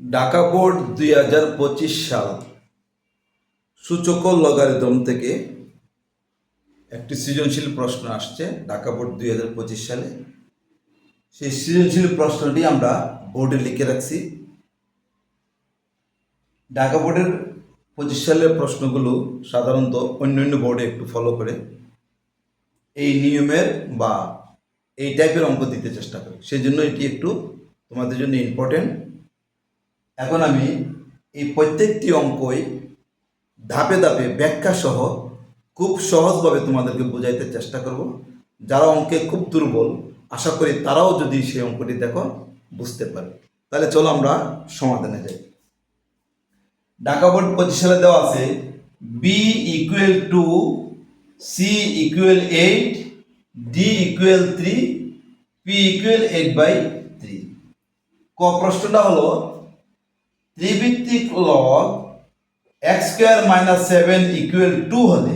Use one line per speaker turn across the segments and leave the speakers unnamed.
Dhaka board 2025 সাল সূচক logarithm থেকে একটি সৃজনশীল প্রশ্ন আসছে ঢাকা বোর্ড 2025 সালে। সেই সৃজনশীল প্রশ্নটি আমরা বোর্ডে লিখে রাখছি। ঢাকা বোর্ডের 25 সালের প্রশ্নগুলো সাধারণত অন্যান্য বোর্ডে একটু ফলো করে এই নিয়মের বা এই টাইপের অঙ্ক দিতে চেষ্টা করে, সেই জন্য এটি একটু তোমাদের জন্য ইম্পর্টেন্ট। এখন আমি এই প্রত্যেকটি অঙ্কই ধাপে ধাপে ব্যাখ্যা সহ খুব সহজভাবে তোমাদেরকে বোঝাইতে চেষ্টা করব। যারা অঙ্কে খুব দুর্বল, আশা করি তারাও যদি সেই অঙ্কটি দেখো বুঝতে পারে। তাহলে চলো আমরা সমাধানে যাই। ঢাকা বোর্ড 25 সালে দেওয়া আছে B equal to C equal 8, D equal 3, P equal 8/3। ক প্রশ্নটা হলো ত্রিভিত্তিক log x square minus 7 equal 2 হলে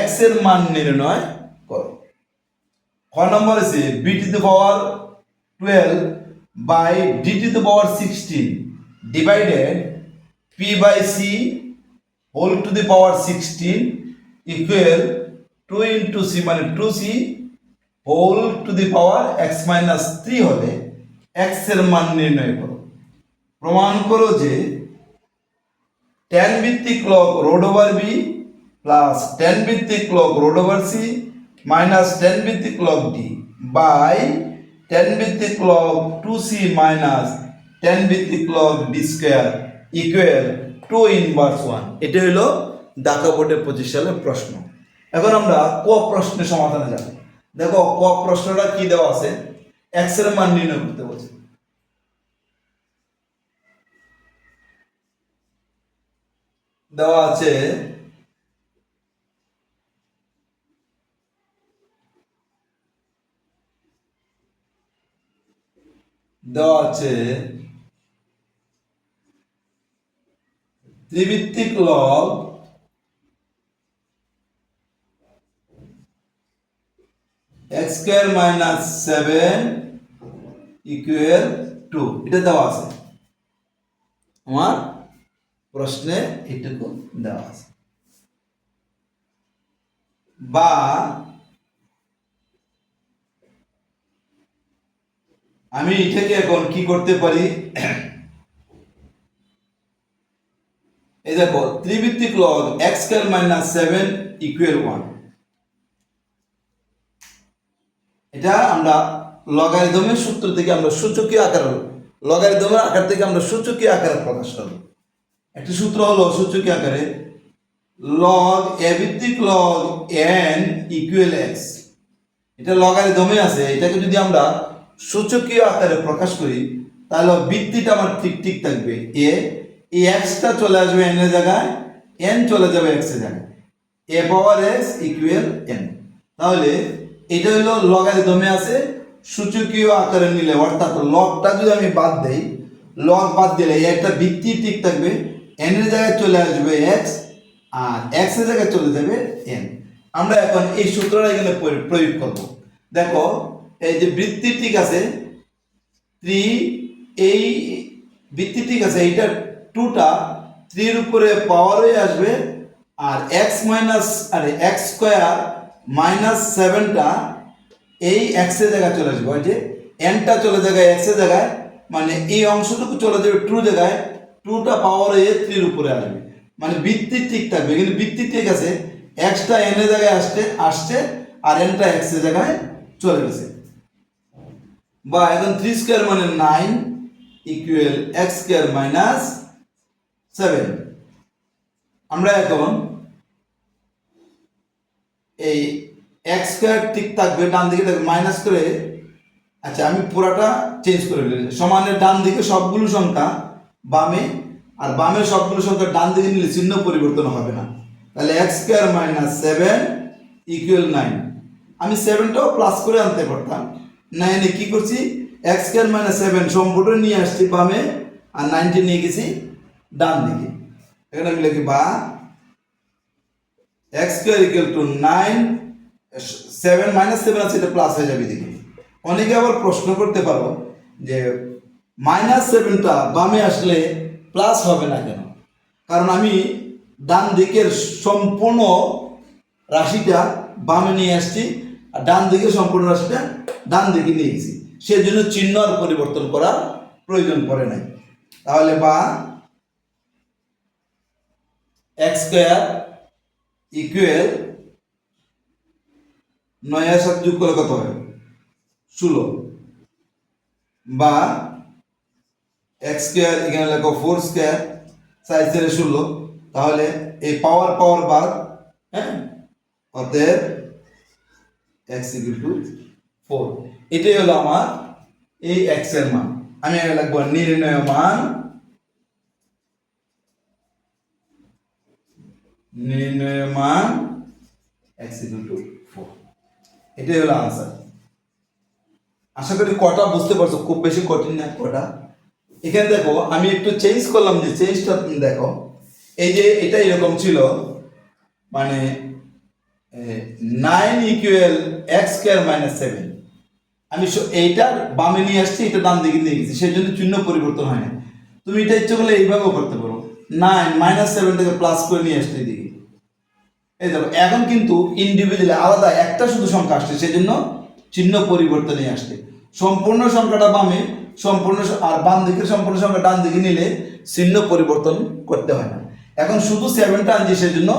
x এর মান নির্ণয় করো। খ নম্বর আছে b to the power 12 by d to the power 16 divided p by c whole to the power 16 equal 2 into c মানে 2c whole to the power x minus 3 হলে x এর মান নির্ণয় করো। প্রমাণ করো যে tan ভিত্তিক log root over B plus tan ভিত্তিক log root over C minus tan ভিত্তিক লগ ডি বাই tan ভিত্তিক লগ 2c মাইনাস tan ভিত্তিক log D square equal 2 inverse 1। এটা হলো ঢাকা বোর্ডের 25 সালের প্রশ্ন। এখন আমরা ক প্রশ্নের সমাধানে যাব। দেখো ক প্রশ্নটা কি দেওয়া আছে, x এর মান নির্ণয় করতে বলছে। দেওয়া আছে ত্রিভিত্তিক log x square minus 7 equal 2। এটা দেওয়া আছে আমার প্রশ্নে, এটুকু দেওয়া আছে। বা আমি এটাকে এখন কি করতে পারি, এই দেখো ত্রিভিত্তিক log x square minus 7 equal 1। এটা আমরা লগারিদমের সূত্র থেকে আমরা সূচকীয় আকারে লগারিদমের আকার থেকে আমরা সূচকীয় আকারে প্রকাশ করব। একটা সূত্র হলো সূচকীয় আকারে লগ a ভিত্তিক লগ n ইকুয়াল x। এটা লগারিদমে আছে, এটাকে যদি আমরা সূচকীয় আকারে প্রকাশ করি তাহলে ভিত্তিটা আমার ঠিক ঠিক থাকবে a, এই xটা চলে আসবে n এর জায়গায়, n চলে যাবে x এর জায়গায়, a power x equal n। তাহলে এটা হলো লগারিদমে আছে সূচকীয় আকারে নিলে, অর্থাৎ লগটা যদি আমি বাদ দেই, লগ বাদ দিলে একটা ভিত্তি ঠিক থাকবে, n এর জায়গায় চলে আসবে x আর x এর জায়গায় চলে যাবে n। আমরা এখন এই সূত্রটা এখানে প্রয়োগ করব। দেখো এই যে বৃত্তি ঠিক আছে 3, এই বৃত্তি ঠিক আছে, এইটা 2টা 3 এর উপরে পাওয়ার হয়ে আসবে আর x মাইনাস আরে x স্কয়ার মাইনাস 7টা এই x এর জায়গায় চলে আসবে, ওই যে nটা চলে যাবে x এর জায়গায়, মানে এই অংশটুকু চলে যাবে 2 জায়গায়, 2টা পাওয়ার হয়ে 3 এর উপরে আসবে, মানে বৃত্তি ঠিক থাকবে। কিন্তু বৃত্তি ঠিক আছে, xটা n এর জায়গায় আসছে আর nটা x এর জায়গায় চলে গেছে। বা এখন 3 স্কয়ার মানে 9 ইকুয়াল x স্কয়ার মাইনাস 7। আমরা এখন এই x স্কয়ার ঠিক থাকবে, ডান দিকে থাকবে মাইনাস করে, আচ্ছা আমি পুরাটা চেঞ্জ করে দিলাম, সমানের ডান দিকে সবগুলো সংখ্যা বামে আর বামের সবগুলো সংখ্যা ডান দিকে নিলে চিহ্ন পরিবর্তন হবে না। তাহলে x স্কয়ার মাইনাস 7 ইকুয়াল 9। আমি 7টাও প্লাস করে আনতে পারতাম, 9 কি করছি x স্কয়ার মাইনাস 7 সম্পূর্ণ নিয়ে আসছি বামে আর 9টি নিয়ে গেছি ডান দিকে। এখানে আমি লিখি বা x square equal to 9, 7 minus 7 আছে, এটা প্লাস হয়ে যাবে। দেখি অনেকে আবার প্রশ্ন করতে পারো যে -7টা বামে আসলে প্লাস হবে না কেন? কারণ আমি ডান দিকের সম্পূর্ণ রাশিটা বামে নিয়ে আসছি, আর ডান দিকের সম্পূর্ণ রাশিটা ডান দিকে নিয়ে গেছি, সেজন্য চিহ্ন আর পরিবর্তন করার প্রয়োজন পড়ে নাই। তাহলে বা x² ইকুয়াল 9 আর 7 যোগ করলে কত হয়? 16। বা x² এখানে লেখো 4² 4 4 16। তাহলে এই পাওয়ার পাওয়ার বাদ, হ্যাঁ, অতএব x = 4। এটাই হলো আমার এই x এর মান। আমি এখানে লিখবো নির্ণয় মান, x = 4। এটাই হলো আনসার। আশা করি কটা বুঝতে পারছো, খুব বেশি কঠিন না কটা। এখানে দেখো আমি একটু চেঞ্জ করলাম, যে চেঞ্জটা তুমি দেখো, এই যে এটা এরকম ছিল, মানে 9 ইকুয়াল x² - 7, আমি এইটা বামে নিয়ে আসছি, এটা ডান দিকে নিয়ে গেছি, সেই জন্য চিহ্ন পরিবর্তন হয় না। তুমি এটা ইচ্ছে করলে এইভাবেও করতে পারো, 9 - 7 থেকে প্লাস করে নিয়ে আসতে এদিকে। এই দেখো এখন কিন্তু ইন্ডিভিজুয়ালি আলাদা একটা শুধু সংখ্যা আসছে, সেই জন্য চিহ্ন পরিবর্তনে আসছে। সম্পূর্ণ সংখ্যাটা বামে, সম্পূর্ণ আর বাম দিকের সম্পূর্ণ সংখ্যা ডান দিকে নিলে চিহ্ন পরিবর্তন করতে হয় না। এখন শুধু 7টা আনছি, সেই জন্য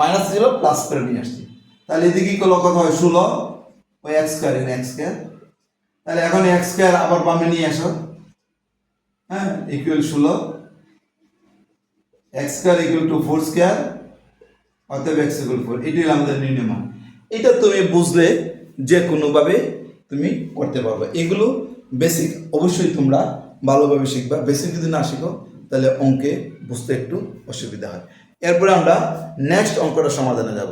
-0 প্লাস করে নিয়ে আসছি। তাহলে এদিকে কি কত হয়? 16, ওই x² x²। তাহলে এখন x² আবার বামে নিয়ে আসো, হ্যাঁ, ইকুয়াল 16, x² = 4², অতএব x = 4। এটি হলো আমাদের নির্ণয় মান। এটা তুমি বুঝলে যে কোনোভাবে তুমি করতে পারবে। এগুলো বেসিক অবশ্যই তোমরা ভালোভাবে শিখবা। বেসিক যদি না শিখো তাহলে অঙ্কে বুঝতে একটু অসুবিধা হয়। এরপরে আমরা নেক্সট অঙ্কটা সমাধানে যাব।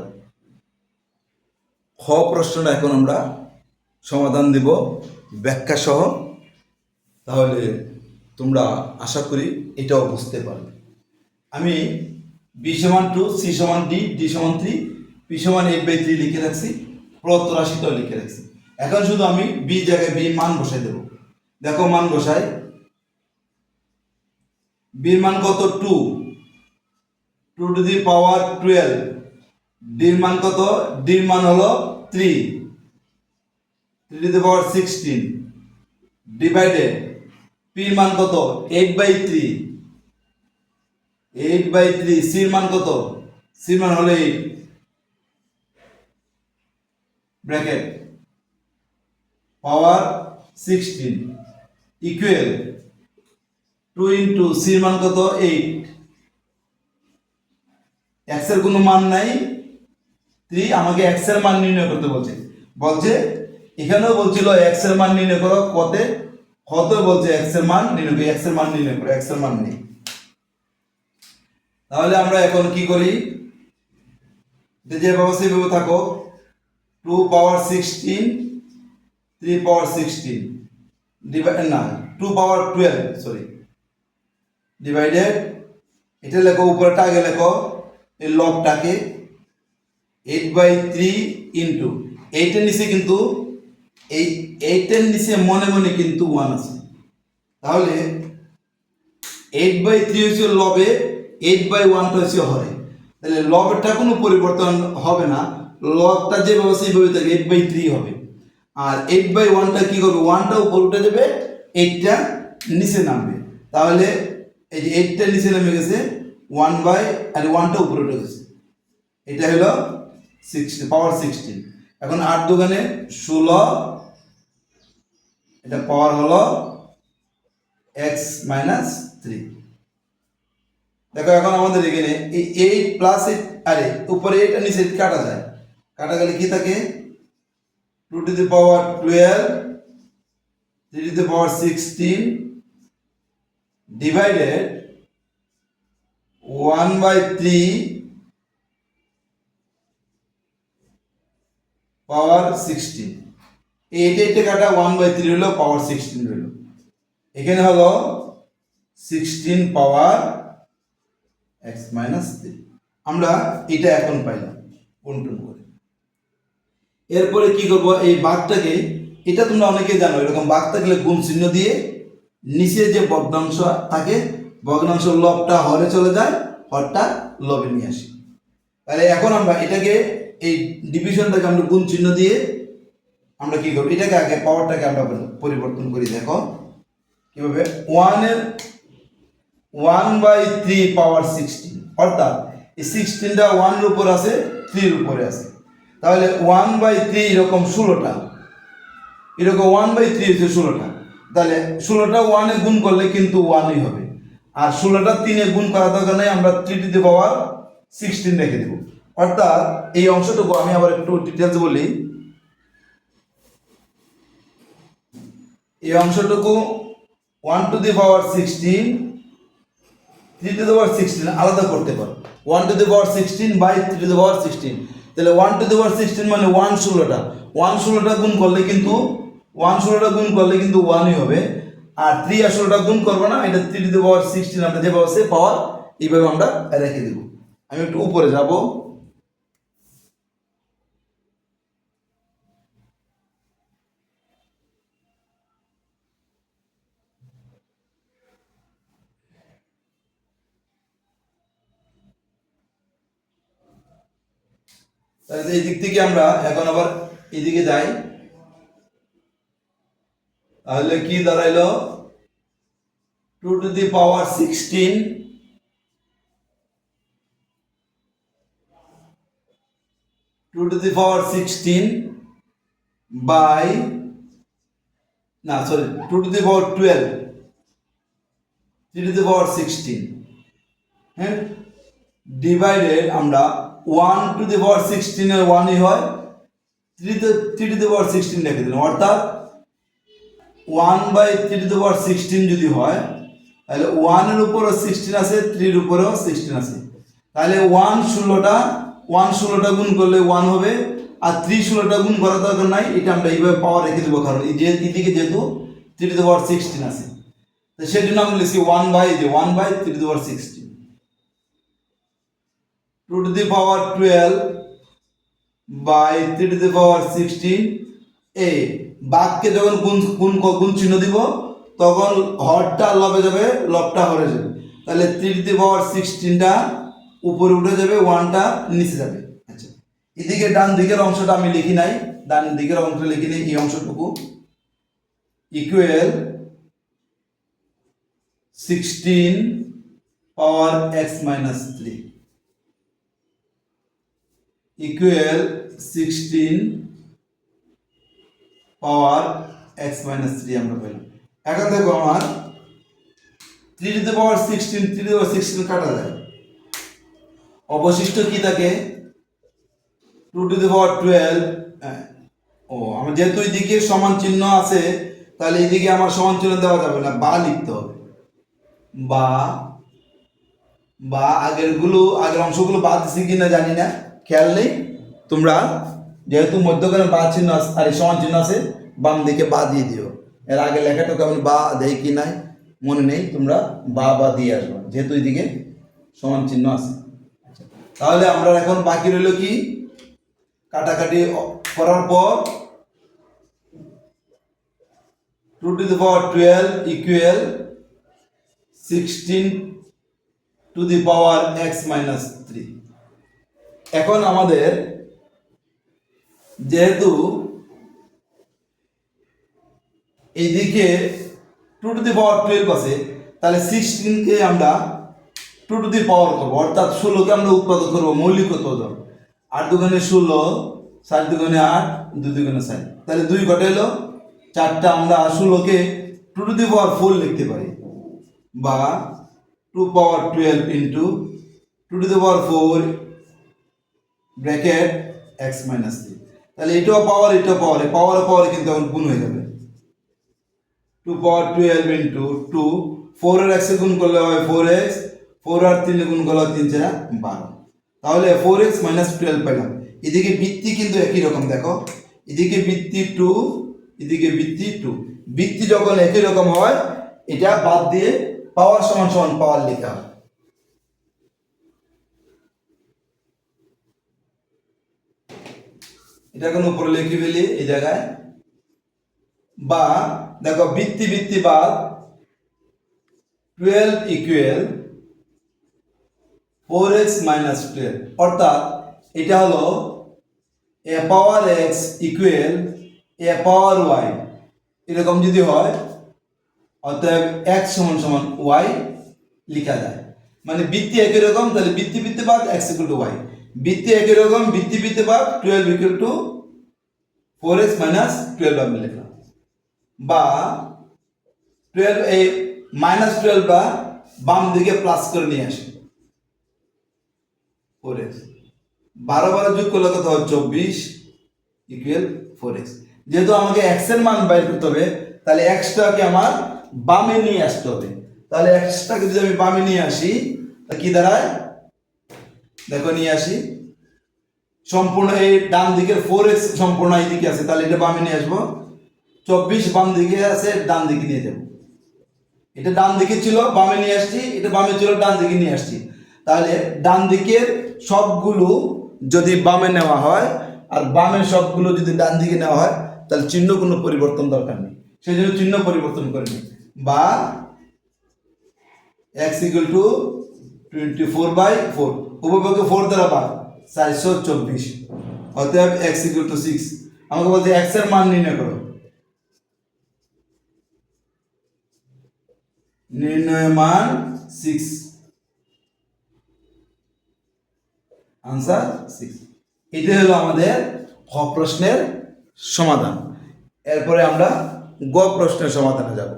খ প্রশ্নটা এখন আমরা সমাধান দেব ব্যাখ্যা সহ। তাহলে তোমরা আশা করি এটাও বুঝতে পারবে। আমি b = 2, c = d, d = 3, p = 8/3 লিখে রাখছি, প্রদত্ত রাশিটাও লিখে রাখছি। এখন শুধু আমি b জায়গায় b মান বসাই দেব। দেখো মান বসাই, b এর মান কত? 2 টু দি পাওয়ার 12। d এর মান কত? d এর মান হলো 3 to the power 16 divided p এর মান কত? 8/3 8/3। c এর মান কত? c এর মান হলো 8 ব্র্যাকেট পাওয়ার 16 ইকুয়াল 2 ইনটু c এর মান কত? 8। x এর কোনো মান নাই, 3। আমাকে x এর মান নির্ণয় করতে বলছে এখানেও বলছিল x এর মান নির্ণয় করো, কত বলছে x এর মান নির্ণয় করো, x এর মান নির্ণয় করো, x এর মান নেই। তাহলে আমরা এখন কি করি, যেভাবে সেভাবে থাকো, 2 পাওয়ার 16 3 পাওয়ার 16 ডিভাইডেড, না 2 পাওয়ার 12, সরি, ডিভাইডেড, এটা লেখো উপরটা আগে লেখো, এই লবটাকে 8/3 ইনটু 8 এর নিচে কিন্তু এই 8 এর নিচে মনে মনে কিন্তু 1 আছে। তাহলে 8/3 হচ্ছে লবে, 8/1টা হচ্ছে হরে। তাহলে লবটা কোনো পরিবর্তন হবে না, লবটা যেভাবে সেইভাবে থাকে, 8/3 হবে। আর 8/1টা কি করবে? 1টা উপর উঠে যাবে, 8টা নিচে নামবে। তাহলে এই যে 8টা নিচে নেমে গেছে, 1/1টা উপরে উঠে গেছে, এটা হলো 16 পাওয়ার 16। এখন 8 দুগুণে 16, এটা পাওয়ার হলো x - 3। দেখো এখন আমাদের এখানে এই 8 প্লাস 8, আরে উপরে 8 আর নিচে 8 কাটা যায়, কাটা গেলে কি থাকে? 2 to the power 12 3 to the power 16 divided 1/3 পাওয়ার 16। এই 8 কাটা 1/3 হলো, পাওয়ার 16 হলো। এখানে হলো 16 পাওয়ার x - 3। আমরা এটা এখন পাইলাম গুণটুন করে। এরপরে কি করব? এই ভাগটাকে, এটা তোমরা অনেকেই জানো, এরকম ভাগ থাকলে গুণ চিহ্ন দিয়ে নিচে যে ভগ্নাংশ থাকে ভগ্নাংশ লবটা হরে চলে যায়, হরটা লবে নিয়ে আসি। তাহলে এখন আমরা এটাকে এই ডিভিশনটাকে আমরা গুণ চিহ্ন দিয়ে আমরা কি করব, এটাকে আগে পাওয়ারটাকে আমরা পরিবর্তন করি। দেখো কিভাবে, 1/3 পাওয়ার 16, অর্থাৎ এই 16টা 1 এর উপর আছে, 3 এর উপরে আছে। তাহলে 1/3 এরকম 16টা, এরকম 1/3 হচ্ছে 16টা। তাহলে 16টা 1 এ গুণ করলে কিন্তু 1ই হবে, আর 16টা 3 এ গুণ করা দরকার নেই, আমরা 3 টু দি পাওয়ার 16 রেখে দেব। অর্থাৎ এই অংশটুকু আমি আবার একটু ডিটেলস বলি। এই অংশটুকু 1 to the power 16, 3 to the power 16 আলাদা করতে পারো। 1 to the power 16 by 3 to the power 16, তাহলে 1 টু দি পাওয়ার 16 মানে 1 16টা, 1 16টা গুণ করলে কিন্তু 1 16টা গুণ করলে কিন্তু 1ই হবে। আর 3 আর 16টা গুণ করবো না, এটা 3 টু দি পাওয়ার 16 আমরা যেভাবে আছে পাওয়ার এইভাবে আমরা রেখে দেব। আমি একটু উপরে যাব। তাহলে এই দিক থেকে আমরা এখন আবার এদিকে যাই। তাহলে কি দাঁড়াইলো, 2 to the power 16 2 to the power 16 by, না sorry, 2 to the power 12, 3 to the power 16, হ্যাঁ, ডিভাইডেড আমরা 1 টু দি পাওয়ার 16 এর 1ই হয়, 3 টু দি পাওয়ার 16 রেখে দিলাম। অর্থাৎ 1/3 টু দি পাওয়ার 16 যদি হয়, তাহলে 1 এর উপরও 16 আছে, 3 এর উপরেও 16 আছে। তাহলে 1 16টা গুণ করলে 1 হবে, আর 3 16টা গুণ করার দরকার নাই, এটা আমরা এইভাবে পাওয়ার রেখে দেবো, কারণ এই যে এদিকে যেহেতু 3 টু দি পাওয়ার 16 আছে, তো সেই জন্য আমরা লিখছি 1/3 to the power 16, 2 to the power 12 by 3 to the power 16। এই বাঘকে যখন গুণ চিহ্ন দিব তখন হরটা লবে যাবে, লবটা হরে যাবে। তাহলে 3 টু দি পাওয়ার 16টা উপরে উঠে যাবে, 1টা নিচে যাবে। আচ্ছা, এদিকে ডান দিকের অংশটা আমি লিখি নাই, ডান দিকের অংশটা লিখি নেই, এই অংশটুকু ইকুয়াল 16 পাওয়ার x মাইনাস 3 ইকুয়াল 16 পাওয়ার x মাইনাস 3 আমরা পেলাম। এখন দেখো আমার 3 to the power 16, 3 to the power 16 কাটা যায়, অবশিষ্ট কি থাকে 2 টু দি পাওয়ার 12। ও আমার যেহেতু এইদিকে সমান চিহ্ন আছে, তাহলে এইদিকে আমার সমান চিহ্ন দেওয়া যাবে না, বা লিখতে হবে, বা আগের অংশগুলো বাদ দিছি কিনা জানি না, খেয়াল নেই। তোমরা যেহেতু মধ্যখানে বা চিহ্ন আর সমান চিহ্ন আছে, বাম দিকে বা দিয়ে দিও। এর আগে লেখাটাকে আমি বা দেই কি নাই মনে নেই, তোমরা বা দিয়ে আসবে, যেহেতু এইদিকে সমান চিহ্ন আছে। তাহলে আমরা এখন বাকি রইল কি, কাটাকাটি করার পর 2 to the power 12 equal 16 two the power x minus 3। এখন আমাদের যেহেতু এইদিকে 2 টু দি পাওয়ার 12 আছে, তাহলে 16কে আমরা 2 টু দি পাওয়ার করবো, অর্থাৎ 16কে আমরা উৎপাদক করবো মৌলিকত ধর, 8 দুগুণে 16, 7 দুগুণে 8, 2 দুগুণে 7, তাহলে 2 ঘটে এলো 4টা। আমরা 16কে 2 টু দি পাওয়ার 4 লিখতে পারি, বা 2 পাওয়ার 12 into 2 to the power 4 bracket x minus 3। তাহলে এটাও পাওয়ার, এটাও পাওয়ার, পাওয়ারে কিন্তু এখন গুণ হয়ে যাবে, 2 পাওয়ার 12 ইন্টু 2, 4 এর x এ গুণ করলে হয় 4x, 4 আর 3 এ গুণ করলে হয় 3 4 12, তাহলে 4x মাইনাস 12 পেলাম। এদিকে বৃত্তি কিন্তু একই রকম, দেখো এদিকে বৃত্তি 2, এদিকে বৃত্তি 2, বৃত্তি যখন একই রকম হয় এটা বাদ দিয়ে পাওয়ার সমান সমান পাওয়ার লেখা হয়। এটা এখন উপরে লিখে ফেলি এই জায়গায়, বা দেখো বৃত্তি বাদ 12 ইকুয়াল 4x মাইনাস 12, অর্থাৎ এটা হলো a power x equal a power y, এরকম যদি হয় অতএব x সমান সমান y লেখা যায়। মানে বৃত্তি একই রকম, তাহলে বৃত্তি বৃত্তি ভাগ x ইকুয়াল টু y, বৃত্তি একই রকম বৃত্তি বৃত্তি ভাগ 12 ইকুয়াল টু 4x মাইনাস 12 আমি লিখলাম, বা 12 এই মাইনাস 12 বা বাম দিকে প্লাস করে নিয়ে আসি 4x, 12 যোগ করলে কত হয় 24 ইকুয়াল 4x। যেহেতু আমাকে x এর মান বাইর করতে হবে, তাহলে x টাকে আমার বামে নিয়ে আসতে হবে। তাহলে x টাকে যদি আমি বামে নিয়ে আসি তা কি দাঁড়ায়, দেখো নিয়ে আসি, সম্পূর্ণ এই ডান দিকের 4x সম্পূর্ণ এই দিকে আছে, তাহলে এটা বামে নিয়ে আসবো, 24 বাম দিকে আছে, ডান দিকে নিয়ে যাব। এটা ডান দিকে ছিল বামে নিয়ে আসছি, এটা বামে ছিল ডান দিকে নিয়ে আসছি। তাহলে ডান দিকের সবগুলো যদি বামে নেওয়া হয় আর বামের সবগুলো যদি ডান দিকে নেওয়া হয়, তাহলে চিহ্ন কোনো পরিবর্তন দরকার নেই, সেই জন্য চিহ্ন পরিবর্তন করে নিই, বা x ইকুয়াল টু 24/4, উপপক্ষে 4 দ্বারা ভাগ 424, অতএব x ইকুয়াল টু 6। আমাকে বলতে x এর মান নির্ণয় করো, নির্ণয় মান 6, আনসার 6। এটা হলো আমাদের খ প্রশ্নের সমাধান। এরপরে আমরা গ প্রশ্নের সমাধানে যাব।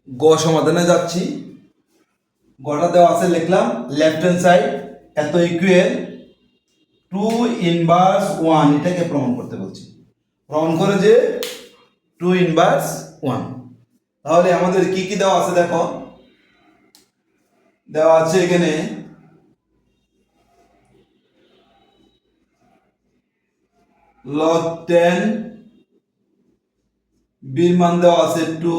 গ সমাধানে যাচ্ছি, গটা দেওয়া আছে, লিখলাম লেফট হ্যান্ড সাইড এত ইকুয়াল 2 ইনভার্স 1, এটাকে প্রমাণ করতে বলছি। প্রমাণ করে যে 2 ইনভার্স 1, তাহলে আমাদের কি কি দেওয়া আছে দেখো, দেওয়া আছে এখানে log 10, বির মান দেওয়া আছে 2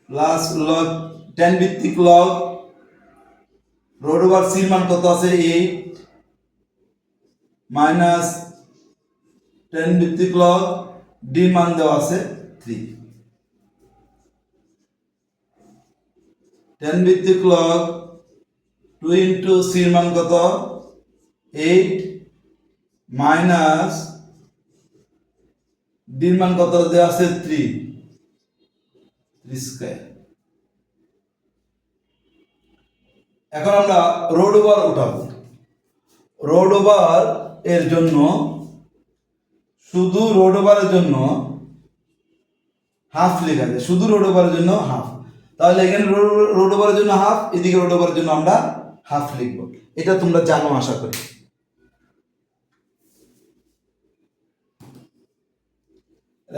প্লাস log 10 ভিত্তিক log রোড ওভার সির মান কত আছে 8 মাইনাস 10 ভিত্তিক log ডি মান দেওয়া আছে 3, 10 ভিত্তিক log 2 ইন্টু সির মান কত 8 মাইনাস ডির মান কত দেওয়া আছে 3 স্কয়ার। এখন আমরা রোড ওভার উঠাবো। রোড ওভার এর জন্য, শুধু রোড ওভারের জন্য হাফ লেখা যায়, শুধু রোড ওভারের জন্য হাফ। তাহলে এখানে রোড ওভারের জন্য হাফ, এদিকে রোড ওভারের জন্য আমরা হাফ লিখবো। এটা তোমরা জানো আশা করি।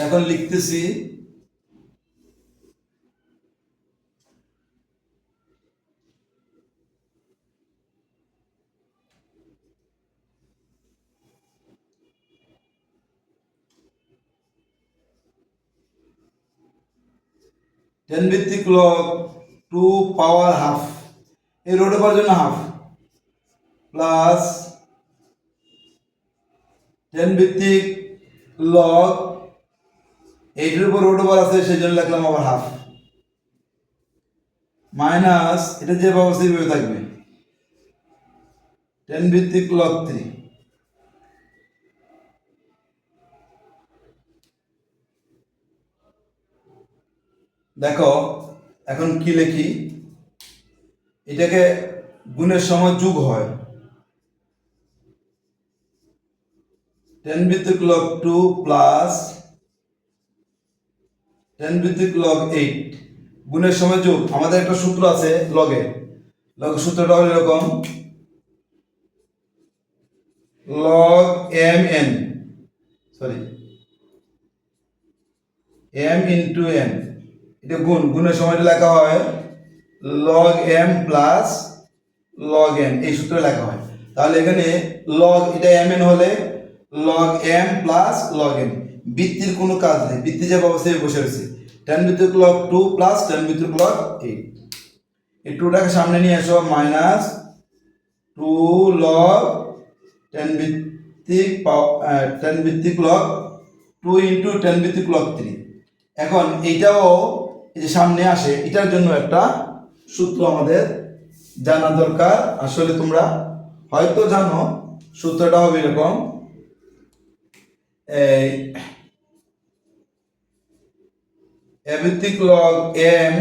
এখন লিখতেছি 10 ভিত্তিক log 2 পাওয়ার হাফ, এই রোড ওভার জন্য হাফ, প্লাস 10 ভিত্তিক log 8 এর উপর রোড ওভার আছে, সেই জন্য লিখলাম আবার হাফ, মাইনাস এটা যেভাবে সেইভাবে থাকবে 10 ভিত্তিক log 3। দেখো এখন কি লিখি, এটাকে গুণের সময় যোগ হয়, 10 ভিত্তিক log 2 প্লাস 10 ভিত্তিক log 8, গুণের সময় যোগ। আমাদের একটা সূত্র আছে লগের, লগের সূত্রটা হলো এরকম, log mn, sorry m into n, এটা গুণ, গুণের সময়টা লেখা হয় log m plus log n, এই সূত্রে লেখা হয়। তাহলে এখানে log এটা mn হলে log m plus log n, বৃত্তির কোনো কাজ নেই, বৃত্তি যে অবস্থায় বসে রয়েছে, 10 ভিত্তিক log 2 প্লাস 10 ভিত্তিক log 8, এই 2টাকে সামনে নিয়ে আসো, মাইনাস 2 log 10 ভিত্তিক log 2 ইন্টু 10 ভিত্তিক log 3। এখন এইটাও এই যে সামনে আসে, এটার জন্য একটা সূত্র আমাদের জানা দরকার। আসলে তোমরা হয়তো জানো, সূত্রটা হবে এরকম, এই a ভিত্তিক log m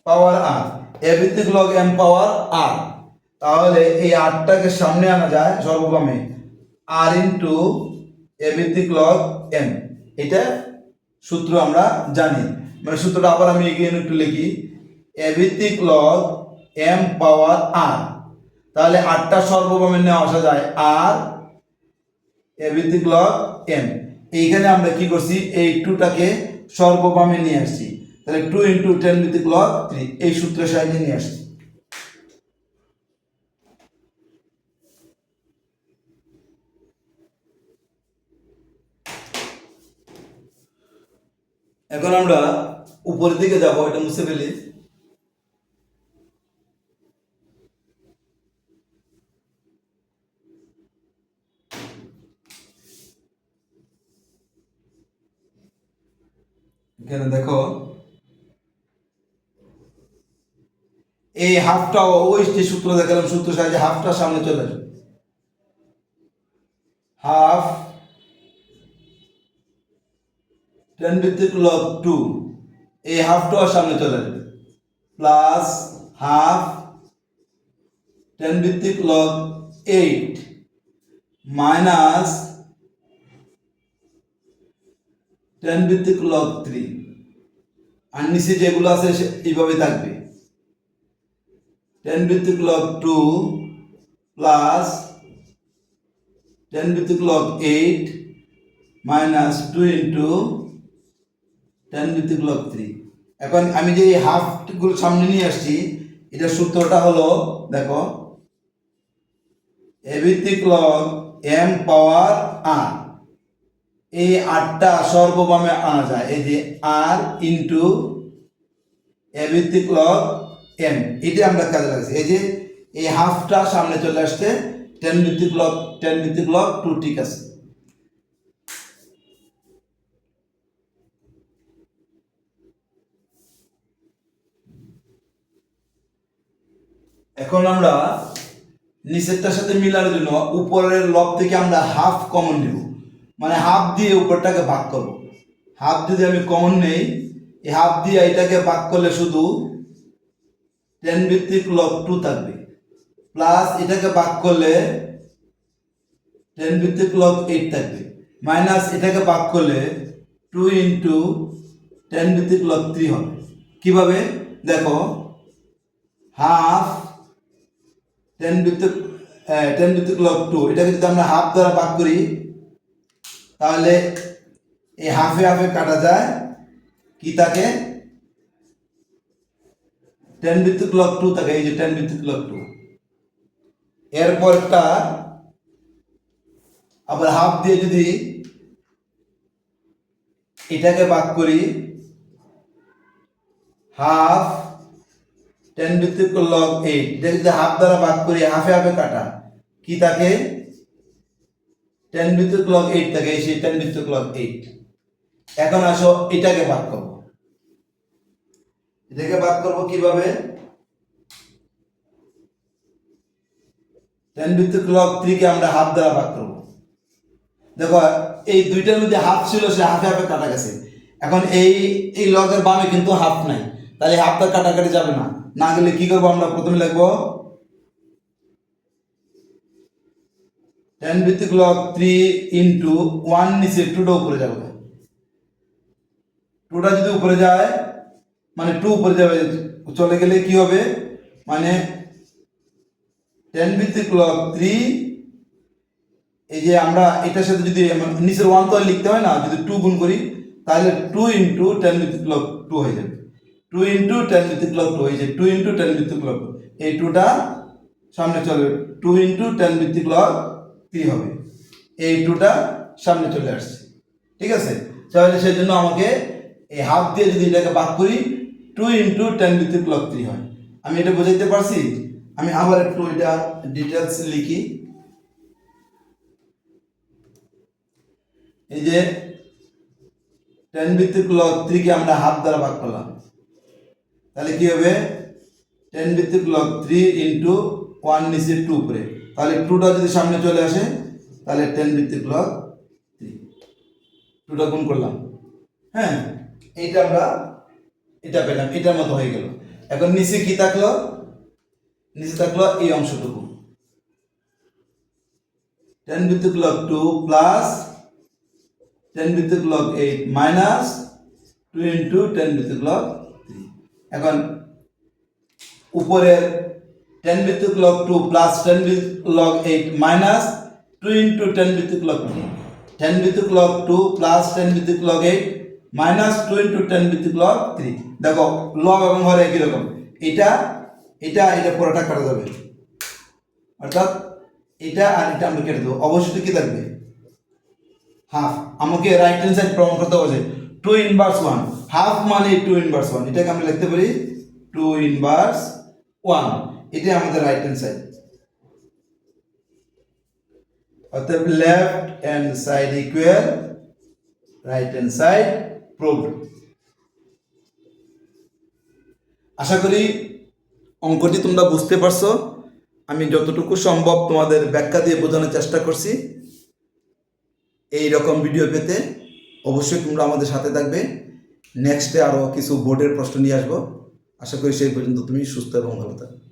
power r, a ভিত্তিক log m পাওয়ার r। তাহলে এই আরটাকে সামনে আনা যায় সর্বক্রমে r ইন্টু a ভিত্তিক log m। এটা সূত্র আমরা জানি। মানে সূত্রটা আবার আমি এগিয়ে একটু লিখি, a ভিত্তিক log m পাওয়ার r। তাহলে আরটা সর্বক্রমে নেওয়া আসা যায় r a ভিত্তিক log m। এইখানে আমরা কি করছি, এই 2টাকে সর্ববামে নিয়ে আসছি, তাহলে 2 ইন্টু 10 ভিত্তিক log 3 এই সূত্রের সাহায্যে নিয়ে আসছি। এখন আমরা উপরের দিকে যাব, এটা মুছে ফেলি। এখানে দেখো এই হাফটা ওই যে সূত্র দেখালাম, সূত্র সাহায্যে হাফটা সামনে চলে আসবে, হাফ 10 ভিত্তিক log 2, এই হাফটাও সামনে চলে আসবে, প্লাস হাফ 10 ভিত্তিক log 8 মাইনাস 10 ভিত্তিক log 3। আর নিচে যেগুলো আছে এইভাবে থাকবে, 10 ভিত্তিক log 2 প্লাস 10 ভিত্তিক log 8 মাইনাস 2 ইন্টু 10 ভিত্তিক log 3। এখন আমি যে হাফগুলো সামনে নিয়ে আসছি, এটা সূত্রটা হলো দেখো, a ভিত্তিক log m পাওয়ার r। এই আরটা সর্ববামে আনা যায়, এই যে r ইন্টু a ভিত্তিক log m, এটা আমরা কাজে লাগছে। এই যে এই হাফটা সামনে চলে আসছে, 10 ভিত্তিক log 2, ঠিক আছে। এখন আমরা নিচেরটার সাথে মিলানোর জন্য উপরের লব থেকে আমরা হাফ কমন নেব, মানে হাফ দিয়ে উপরটাকে ভাগ করব। হাফ যদি আমি কমন নেই, এই হাফ দিয়ে এটাকে ভাগ করলে শুধু 10 ভিত্তিক log 2 থাকবে, প্লাস এটাকে ভাগ করলে 10 ভিত্তিক log 8 থাকবে, মাইনাস এটাকে ভাগ করলে 2 ইন্টু 10 ভিত্তিক log 3 হবে। কিভাবে দেখো, হাফ 10 ভিত্তিক log 2, এটাকে যদি আমরা হাফ দ্বারা ভাগ করি, তাহলে এই হাফে হাফে কাটা যায়, কি থাকে 10 ভিত্তিক log 2 থাকে, এই যে 10 ভিত্তিক log 2। এরপরটা আবার হাফ দিয়ে যদি এটাকে ভাগ করি, হাফ 10 ভিত্তিক log 8, এটা যদি হাফ দ্বারা ভাগ করি, হাফে হাফে কাটা, কি থাকে 10 ভিত্তিক log 8 থাকে, এই সেই 10 ভিত্তিক log 8। এখন আসো এটাকে ভাগ করব, এটাকে ভাগ করব কিভাবে, 10 ভিত্তিক log 3 কে আমরা হাফ দ্বারা ভাগ করব। দেখো এই দুইটার মধ্যে হাফ ছিল, সে হাফে হাফে কাটা গেছে। এখন এই লগের বামে কিন্তু হাফ নাই, তাহলে হাফটা কাটাকাটি যাবে না, না গেলে কি করবো, আমরা প্রথমে লিখবো 10 ভিত্তিক log 3 ইন্টু 1, নিচে 2টা উপরে যাবে, 2টা যদি উপরে যায় মানে 2 উপরে যাবে, চলে গেলে কি হবে, মানে 10 ভিত্তিক log 3, এই যে আমরা এটার সাথে যদি নিচের 1 তো লিখতে হয় না, যদি 2 গুণ করি তাহলে 2 ইন্টু 10 ভিত্তিক log 2 হয়ে যাবে, 2 ইন্টু 10 ভিত্তিক log 2 হয়েছে, 2 ইন্টু 10 ভিত্তিক log 2, এই 2টা সামনে চলে, 2 ইন্টু 10 ভিত্তিক log 3 হবে, এই 2টা সামনে চলে আসছে, ঠিক আছে। তাহলে সেই জন্য আমাকে এই হাফ দিয়ে যদি এটাকে ভাগ করি, 2 ইন্টু 10 ভিত্তিক log 3 হয়। আমি এটা বোঝাইতে পারছি। আমি আবার একটু এটা ডিটেলস লিখি, এই যে 10 ভিত্তিক লগ 3 কে আমরা হাফ দ্বারা ভাগ করলাম, তাহলে কি হবে 10 ভিত্তিক লগ 3 ইন্টু 1 নিচে 2 উপরে, তাহলে 2টা যদি সামনে চলে আসে তাহলে 10 ভিত্তিক লগ 3, 2টা গুণ করলাম। হ্যাঁ, এইটা আমরা এটা পেলাম, এটার মতো হয়ে গেল। এখন নিচে কি থাকলো, নিচে থাকলো এই অংশটুকু 10 ভিত্তিক লগ 2 প্লাস 10 ভিত্তিক লগ 8 মাইনাস 2 ইন্টু 10 ভিত্তিক লগ 3। এখন উপরের 10 ভিত্তিক লগ 2 প্লাস 10 ভিত্তিক লগ 8 মাইনাস 2 ইন্টু 10 ভিত্তিক লগ 3, 10 ভিত্তিক লগ 2 প্লাস 10 ভিত্তিক লগ 8 মাইনাস 2 ইন্টু 10 ভিত্তিক লগ 3। দেখো লগ এবং হর একই রকম, এটা এটা এটা পুরোটা কাটা যাবে, অর্থাৎ এটা আর এটা আমরা কেটে দেবো, অবশ্যই কি থাকবে হাফ। আমাকে রাইট হ্যান্ড সাইড প্রমাণ করতে হবে 2 ইনভার্স 1, হাফ মানে 2 ইনভার্স 1, এটাকে আমরা লিখতে পারি 2 ইনভার্স 1, এটাই আমাদের রাইট হ্যান্ড সাইড। অর্থাৎ left hand side equal right hand side proved. আশা করি অঙ্কটি তোমরা বুঝতে পারছো। আমি যতটুকু সম্ভব তোমাদের ব্যাখ্যা দিয়ে বোঝানোর চেষ্টা করছি। এই রকম ভিডিও পেতে অবশ্যই তোমরা আমাদের সাথে থাকবে। নেক্সটে আরও কিছু বোর্ডের প্রশ্ন নিয়ে আসবো। আশা করি সেই পর্যন্ত তুমি সুস্থ এবং ভালো থাকবে।